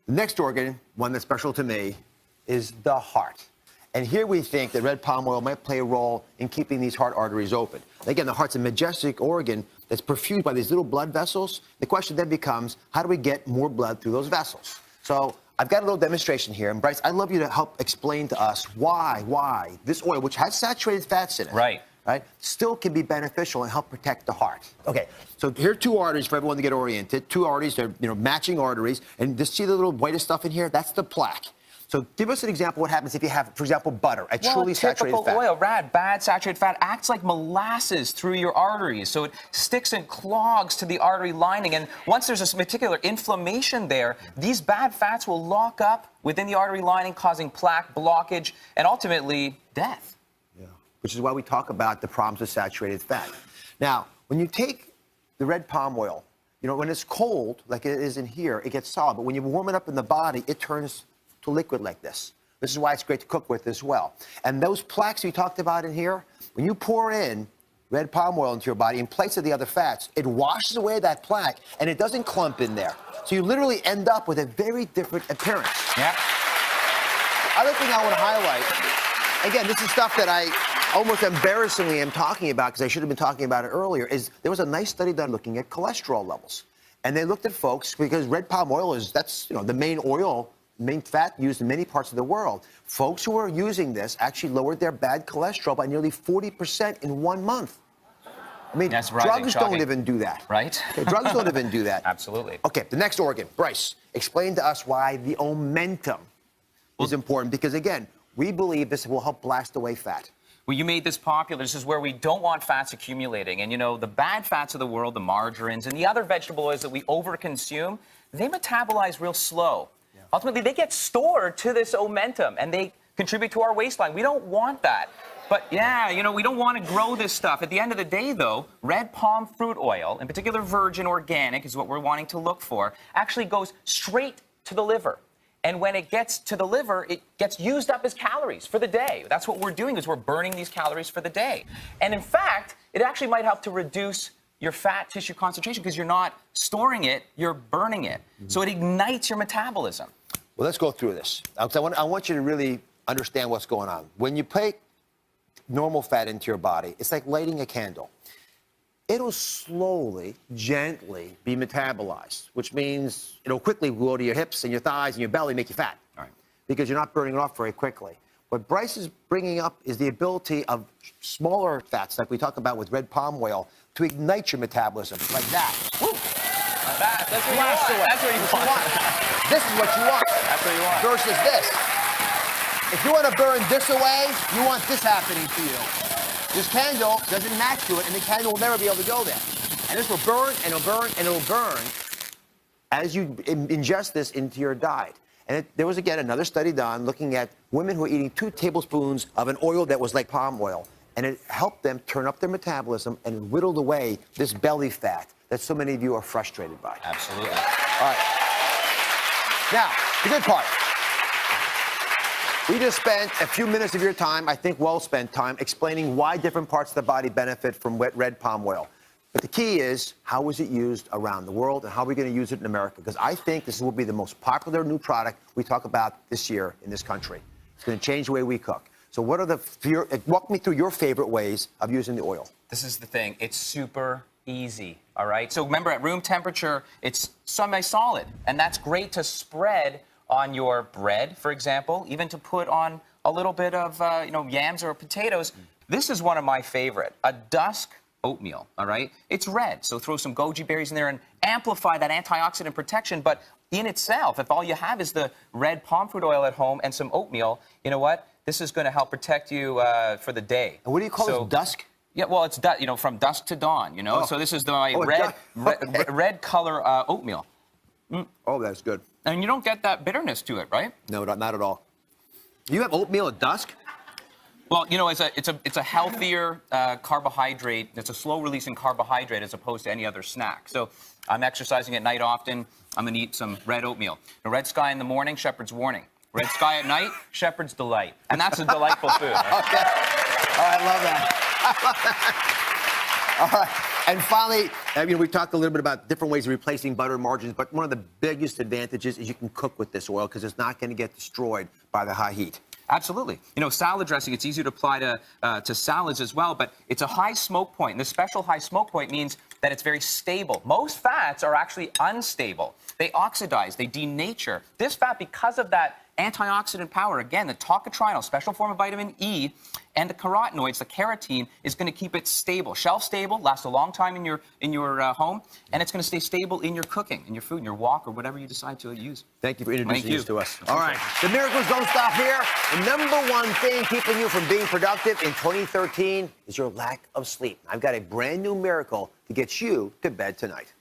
The next organ, one that's special to me, is the heart. And here we think that red palm oil might play a role in keeping these heart arteries open. Again, the heart's a majestic organ that's perfused by these little blood vessels. The question then becomes, how do we get more blood through those vessels? So I've got a little demonstration here. And Bryce, I'd love you to help explain to us why this oil, which has saturated fats in it, right, still can be beneficial and help protect the heart. Okay, so here are two arteries for everyone to get oriented. Two arteries, they're matching arteries. And just see the little whitest stuff in here? That's the plaque. So give us an example of what happens if you have, for example, butter, a truly saturated fat. Typical oil, bad saturated fat acts like molasses through your arteries. So it sticks and clogs to the artery lining. And once there's a particular inflammation there, these bad fats will lock up within the artery lining, causing plaque blockage and ultimately death. Yeah, which is why we talk about the problems with saturated fat. Now, when you take the red palm oil, when it's cold, like it is in here, it gets solid. But when you warm it up in the body, it turns to liquid like this. This is why it's great to cook with as well. And those plaques we talked about in here, when you pour in red palm oil into your body in place of the other fats, it washes away that plaque and it doesn't clump in there. So you literally end up with a very different appearance. Yeah. Other thing I want to highlight, again, this is stuff that I almost embarrassingly am talking about because I should have been talking about it earlier, is there was a nice study done looking at cholesterol levels. And they looked at folks, because red palm oil that's the main oil, main fat used in many parts of the world. Folks who are using this actually lowered their bad cholesterol by nearly 40% in 1 month. I mean, that's drugs don't even do that. Right? Okay, drugs don't even do that. Absolutely. Okay, the next organ. Bryce, explain to us why the omentum is important, because, again, we believe this will help blast away fat. Well, you made this popular. This is where we don't want fats accumulating. And, the bad fats of the world, the margarines and the other vegetable oils that we overconsume, they metabolize real slow. Ultimately, they get stored to this omentum, and they contribute to our waistline. We don't want that. But, we don't want to grow this stuff. At the end of the day, though, red palm fruit oil, in particular virgin organic is what we're wanting to look for, actually goes straight to the liver. And when it gets to the liver, it gets used up as calories for the day. That's what we're doing, is we're burning these calories for the day. And, in fact, it actually might help to reduce your fat tissue concentration because you're not storing it, you're burning it. So it ignites your metabolism. Well, let's go through this. I want you to really understand what's going on. When you put normal fat into your body, it's like lighting a candle. It'll slowly, gently be metabolized, which means it'll quickly go to your hips and your thighs and your belly, make you fat. All right. Because you're not burning it off very quickly. What Bryce is bringing up is the ability of smaller fats, like we talk about with red palm oil, to ignite your metabolism, like that. Woo. That's what you want. That's what you want. This is what you want. That's what you want. Versus this. If you want to burn this away, you want this happening to you. This candle doesn't match to it, and the candle will never be able to go there. And this will burn, and it'll burn, and it'll burn as you ingest this into your diet. And there was, again, another study done looking at women who were eating 2 tablespoons of an oil that was like palm oil. And it helped them turn up their metabolism and whittled away this belly fat that so many of you are frustrated by. Absolutely. All right. Now, the good part. We just spent a few minutes of your time, I think well-spent time, explaining why different parts of the body benefit from red palm oil. But the key is, how is it used around the world, and how are we going to use it in America? Because I think this will be the most popular new product we talk about this year in this country. It's going to change the way we cook. So what are walk me through your favorite ways of using the oil. This is the thing. It's super easy, all right? So remember, at room temperature, it's semi-solid, and that's great to spread on your bread, for example, even to put on a little bit of, yams or potatoes. This is one of my favorite, a dusk oatmeal, all right? It's red, so throw some goji berries in there and amplify that antioxidant protection. But in itself, if all you have is the red palm fruit oil at home and some oatmeal, you know what? This is going to help protect you for the day. And what do you call this, dusk? Yeah, well, it's from dusk to dawn, Oh. So this is the red color oatmeal. Oh, that's good. And you don't get that bitterness to it, right? No, not at all. You have oatmeal at dusk? Well, it's a healthier carbohydrate. It's a slow-releasing carbohydrate as opposed to any other snack. So I'm exercising at night often. I'm going to eat some red oatmeal. The red sky in the morning, shepherd's warning. Red sky at night, shepherd's delight. And that's a delightful food. Right? Okay. Oh, I love that. All right. And finally, we talked a little bit about different ways of replacing butter and margarines, but one of the biggest advantages is you can cook with this oil because it's not going to get destroyed by the high heat. Absolutely. Salad dressing, it's easy to apply to salads as well, but it's a high smoke point. And this special high smoke point means that it's very stable. Most fats are actually unstable. They oxidize, they denature. This fat, because of that antioxidant power, again, the tocotrienol, special form of vitamin E, and the carotenoids, the carotene, is going to keep it stable, shelf stable, lasts a long time in your home, and it's going to stay stable in your cooking, in your food, in your wok, or whatever you decide to use. Thank you for introducing this to us. All right. The miracles don't stop here. The number one thing keeping you from being productive in 2013 is your lack of sleep. I've got a brand new miracle to get you to bed tonight.